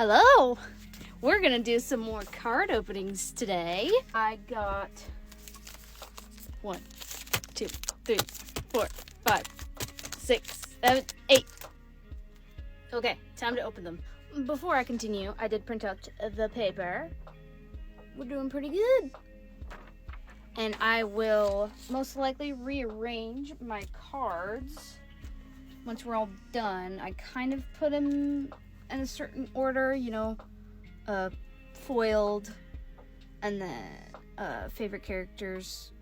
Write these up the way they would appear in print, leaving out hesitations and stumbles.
Hello! We're gonna do some more card openings today. I got 1, 2, 3, 4, 5, 6, 7, 8. Okay, time to open them. Before I continue, I did print out the paper. We're doing pretty good. And I will most likely rearrange my cards once we're all done. I kind of put them in a certain order, foiled, and then favorite characters.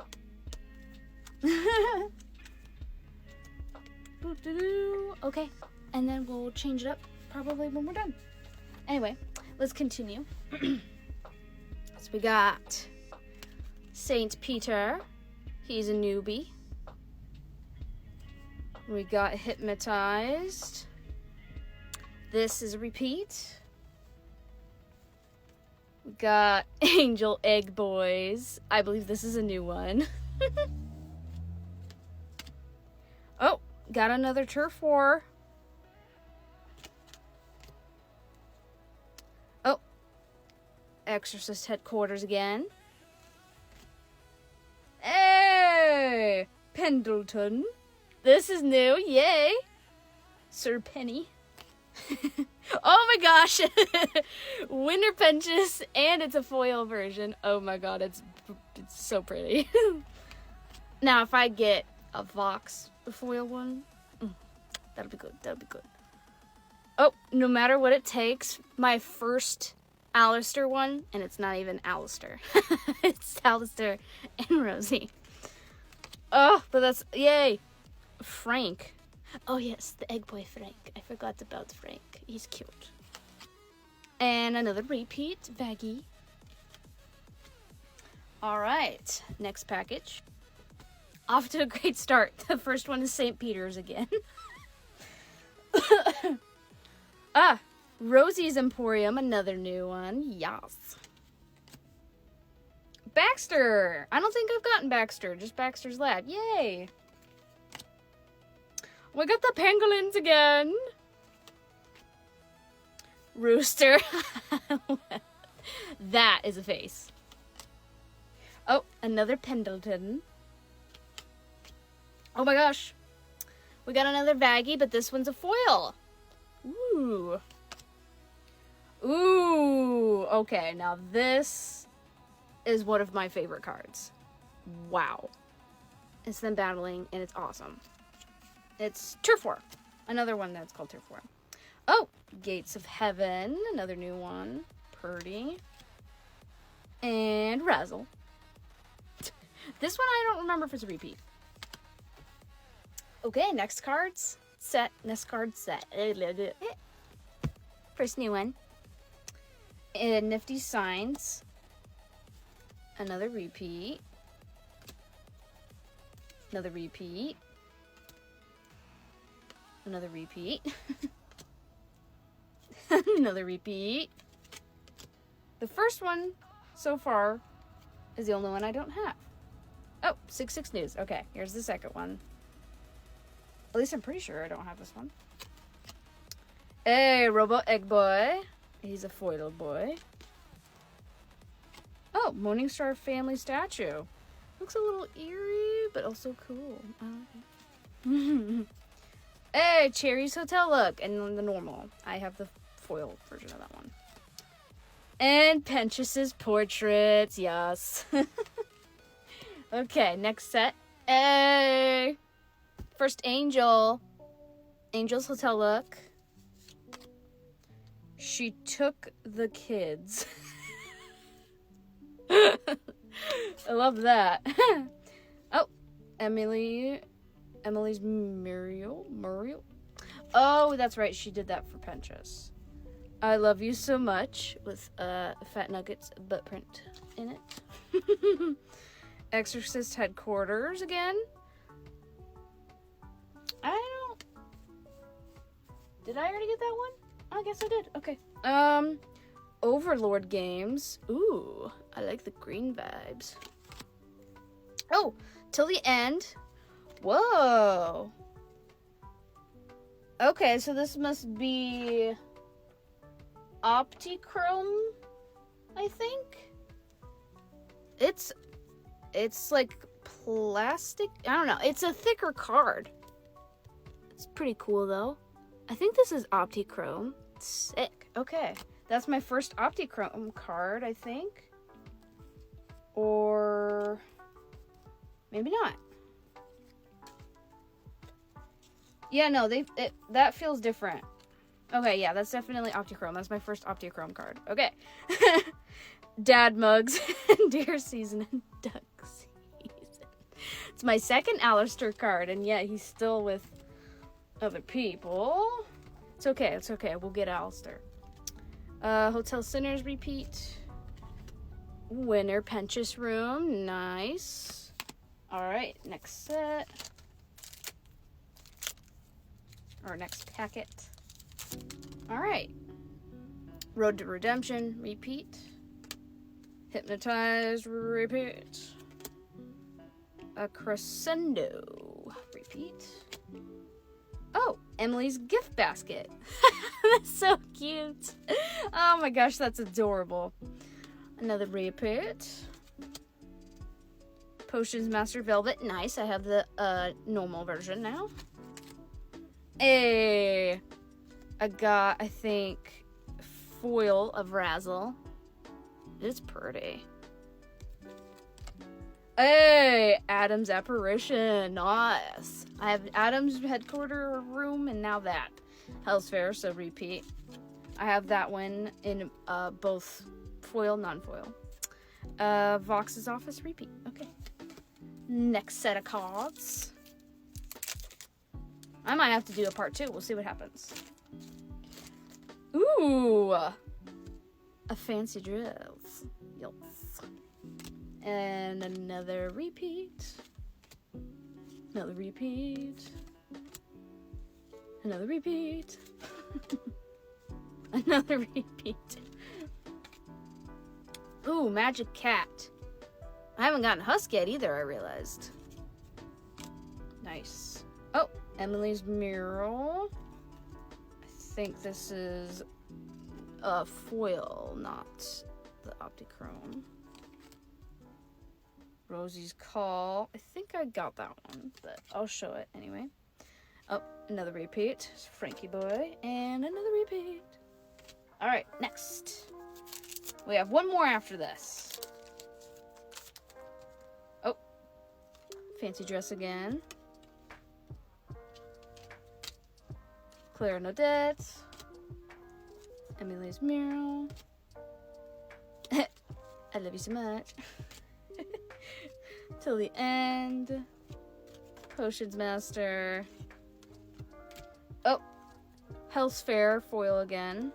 Okay, and then we'll change it up probably when we're done. Anyway, let's continue. So we got Saint Peter. He's a newbie. We got Hypnotized. This is a repeat. We got Angel Egg Boys. I believe this is a new one. Oh, got another Turf War. Oh, Exorcist Headquarters again. Hey, Pendleton. This is new, yay. Sir Penny. Oh my gosh. Winter Penches, and it's a foil version. Oh my god, it's so pretty. Now, if I get a Vox foil one, that'll be good. Oh, no matter what it takes, my first Alistair one, and it's not even Alistair. It's Alistair and Rosie. Oh, but that's, yay. Frank. Oh yes, the Egg Boy Frank. I forgot about Frank. He's cute. And another repeat, Vaggie. Alright, next package. Off to a great start. The first one is St. Peter's again. Rosie's Emporium, another new one. Yes. Baxter. I don't think I've gotten Baxter, just Baxter's Lad. Yay. We got the pangolins again. Rooster. That is a face. Oh, another Pendleton. Oh my gosh. We got another Vaggie, but this one's a foil. Ooh. Ooh. Okay, now this is one of my favorite cards. Wow. It's them battling, and it's awesome. It's Turf War. Another one that's called Turf War. Oh, Gates of Heaven. Another new one. Purdy. And Razzle. This one I don't remember if it's a repeat. Okay, next cards. Next card set. First new one. And Nifty Signs. Another repeat. Another repeat. Another repeat. Another repeat. The first one so far is the only one I don't have. Oh, 6 News. Okay, here's the second one. At least I'm pretty sure I don't have this one. Hey, Robo Egg Boy. He's a foil boy. Oh, Morningstar Family Statue. Looks a little eerie, but also cool. Okay. Hey, Cherry's Hotel Look, and the normal. I have the foil version of that one. And Penches's Portraits, yes. Okay, next set. Hey! First Angel. Angel's Hotel Look. She took the kids. I love that. Oh, Emily's Muriel. Oh, that's right. She did that for Penchess. I love you so much with Fat Nuggets butt print in it. Exorcist Headquarters again. Did I already get that one? I guess I did. Okay. Overlord Games. Ooh, I like the green vibes. Oh, Till the End. Whoa. Okay, so this must be Optichrome, I think. It's like plastic. I don't know. It's a thicker card. It's pretty cool though. I think this is Optichrome. Sick. Okay. That's my first Optichrome card, I think. Or maybe not. Yeah, no, that feels different. Okay, yeah, that's definitely Optichrome. That's my first Optichrome card. Okay. Dad mugs, deer season, and duck season. It's my second Alistair card, and yet he's still with other people. It's okay, it's okay. We'll get Alistair. Hotel Sinners repeat. Winter Penchus room. Nice. Alright, next set. Or next packet. Alright. Road to Redemption. Repeat. Hypnotize. Repeat. A Crescendo. Repeat. Oh, Emily's gift basket. That's so cute. Oh my gosh, that's adorable. Another repeat. Potions Master Velvet. Nice. I have the normal version now. Hey, I got, I think, foil of Razzle. It's pretty. Hey, Adam's Apparition. Nice. I have Adam's headquarter room and now that. Hell's Fair, so repeat. I have that one in both foil, non-foil. Vox's office, repeat. Okay. Next set of cards. I might have to do a part 2. We'll see what happens. Ooh. A fancy dress. Yes. And another repeat. Another repeat. Another repeat. Another repeat. Ooh, Magic Cat. I haven't gotten Husk yet either, I realized. Nice. Oh, Emily's Mural. I think this is a foil, not the Optichrome. Rosie's Call. I think I got that one, but I'll show it anyway. Oh, another repeat. Frankie Boy. And another repeat. Alright, next. We have one more after this. Oh. Fancy dress again. Claire and Odette. Emily's Mural. I love you so much. Till the end. Potions Master. Oh. Hell's Fair foil again.